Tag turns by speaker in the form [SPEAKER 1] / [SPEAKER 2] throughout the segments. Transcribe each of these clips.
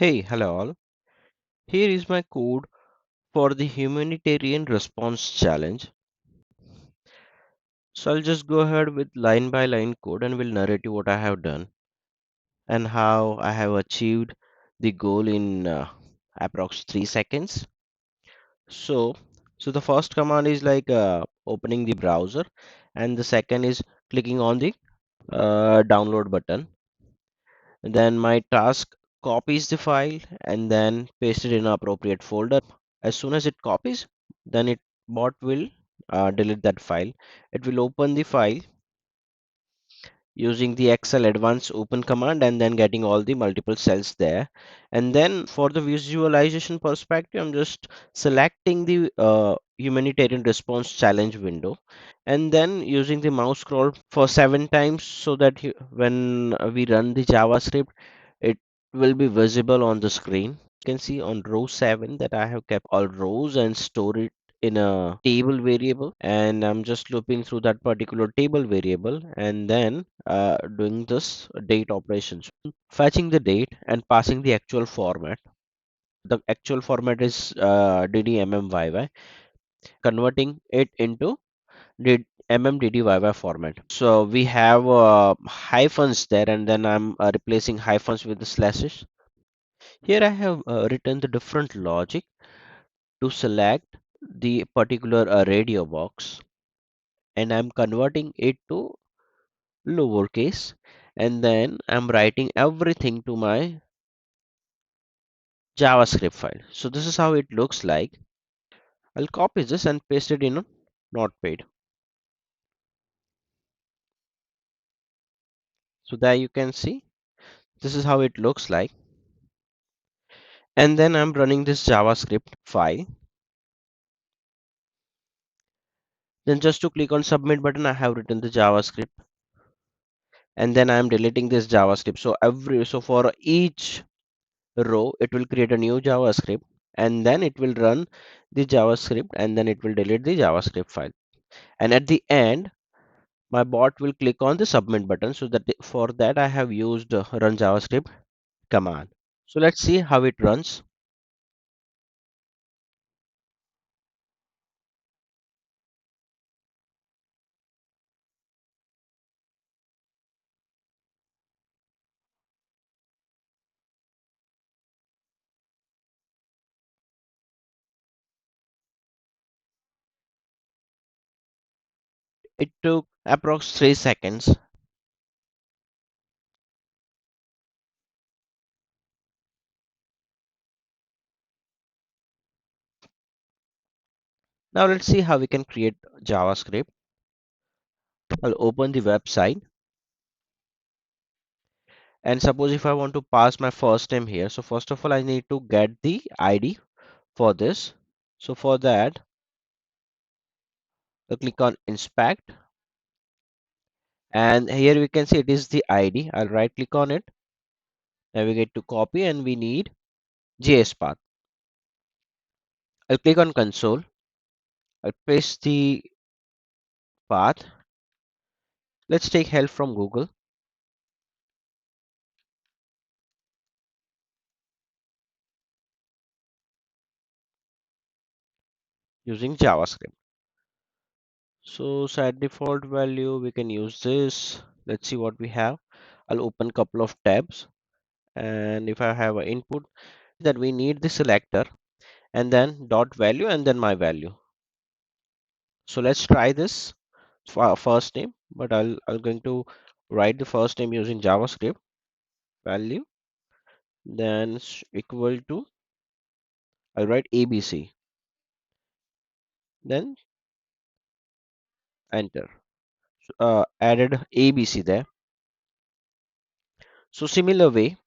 [SPEAKER 1] Hey, hello all. Here is my code for the Humanitarian Response Challenge. So I'll just go ahead with line by line code and will narrate you what I have done and how I have achieved the goal in approx 3 seconds. So, so the first command is like opening the browser, and the second is clicking on the download button. Then my task copies the file and then paste it in an appropriate folder. As soon as it copies, then it bot will delete that file. It will open the file using the Excel advanced open command and then getting all the multiple cells there. And then for the visualization perspective, I'm just selecting the humanitarian response challenge window and then using the mouse scroll for 7 times so that when we run the JavaScript, it will be visible on the screen. You can see on row 7 that I have kept all rows and stored it in a table variable, and I'm just looping through that particular table variable and then doing this date operations, fetching the date and passing the actual format. The actual format is ddmmyy, converting it into did mmddyy format. So we have hyphens there, and then I'm replacing hyphens with the slashes. Here I have written the different logic to select the particular radio box, and I'm converting it to lowercase, and then I'm writing everything to my JavaScript file. So this is how it looks like. I'll copy this and paste it in a notepad. So there you can see this is how it looks like. And then I'm running this JavaScript file. Then just to click on submit button, I have written the JavaScript, and then I'm deleting this JavaScript. So for each row, it will create a new JavaScript, and then it will run the JavaScript, and then it will delete the JavaScript file. And at the end, my bot will click on the submit button. So that for that, I have used run JavaScript command. So let's see how it runs. It took approx 3 seconds. Now let's see how we can create JavaScript. I'll open the website, and suppose if I want to pass my first name here, so first of all I need to get the ID for this. So for that, I click on inspect, and here we can see it is the ID. I'll right click on it, navigate to copy, and we need JS path. I'll click on console, I'll paste the path. Let's take help from Google using JavaScript. So set default value, we can use this. Let's see what we have. I'll open couple of tabs, and if I have an input that we need the selector and then dot value and then my value. So let's try this for our first name, but I'll going to write the first name using JavaScript value, then equal to, I'll write ABC, then enter. So, added ABC there. So similar way,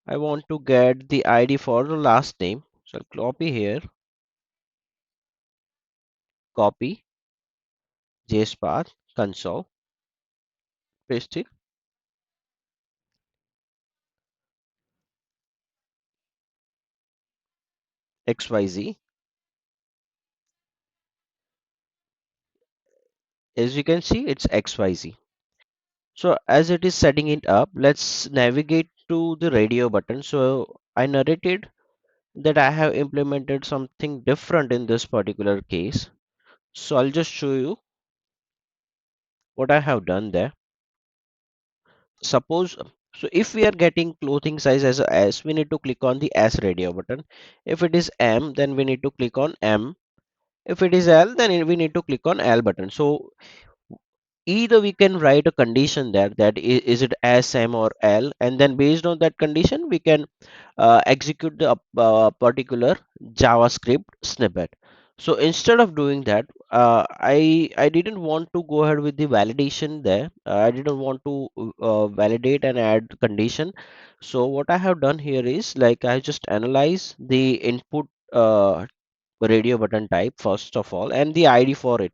[SPEAKER 1] I want to get the ID for the last name. So I'll copy here, copy JSpath console, paste it, XYZ. As you can see, it's XYZ. So as it is setting it up, let's navigate to the radio button. So I narrated that I have implemented something different in this particular case. So I'll just show you what I have done there. Suppose, so if we are getting clothing size as a S, we need to click on the S radio button. If it is M, then we need to click on M. If it is L, then we need to click on L button. So either we can write a condition there that is it S, M or L, and then based on that condition we can execute the particular JavaScript snippet. So instead of doing that, I didn't want to go ahead with the validation there. I didn't want to validate and add condition. So what I have done here is like I just analyze the input radio button type first of all and the ID for it.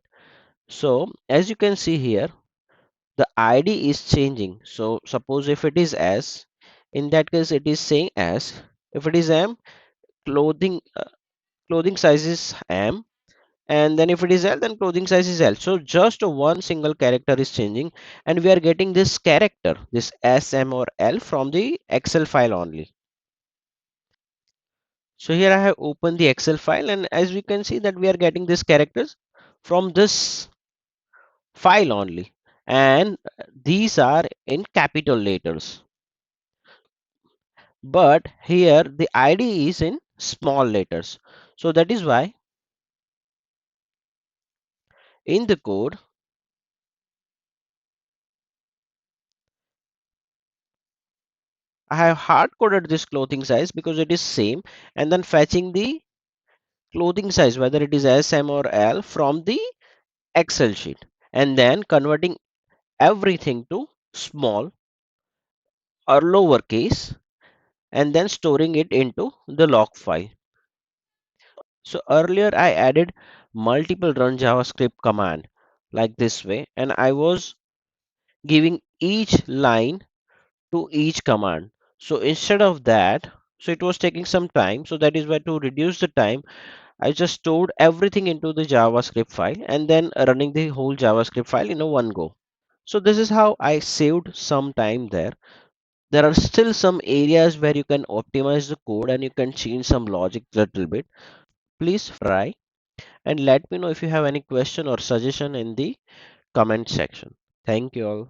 [SPEAKER 1] So as you can see here, the ID is changing. So suppose if it is S, in that case it is saying S. If it is M, clothing clothing size is M, and then if it is L, then clothing size is L. So just one single character is changing, and we are getting this character, this S, M or L from the Excel file only. So here I have opened the Excel file, and as we can see that we are getting these characters from this file only, and these are in capital letters. But here the ID is in small letters. So that is why in the code I have hard coded this clothing size because it is same, and then fetching the clothing size whether it is S, M or L from the Excel sheet, and then converting everything to small or lowercase, and then storing it into the log file. So earlier I added multiple run JavaScript command like this way, and I was giving each line to each command. So instead of that, so it was taking some time. So that is why to reduce the time, I just stored everything into the JavaScript file and then running the whole JavaScript file in a one go. So this is how I saved some time there. There are still some areas where you can optimize the code and you can change some logic a little bit. Please try and let me know if you have any question or suggestion in the comment section. Thank you all.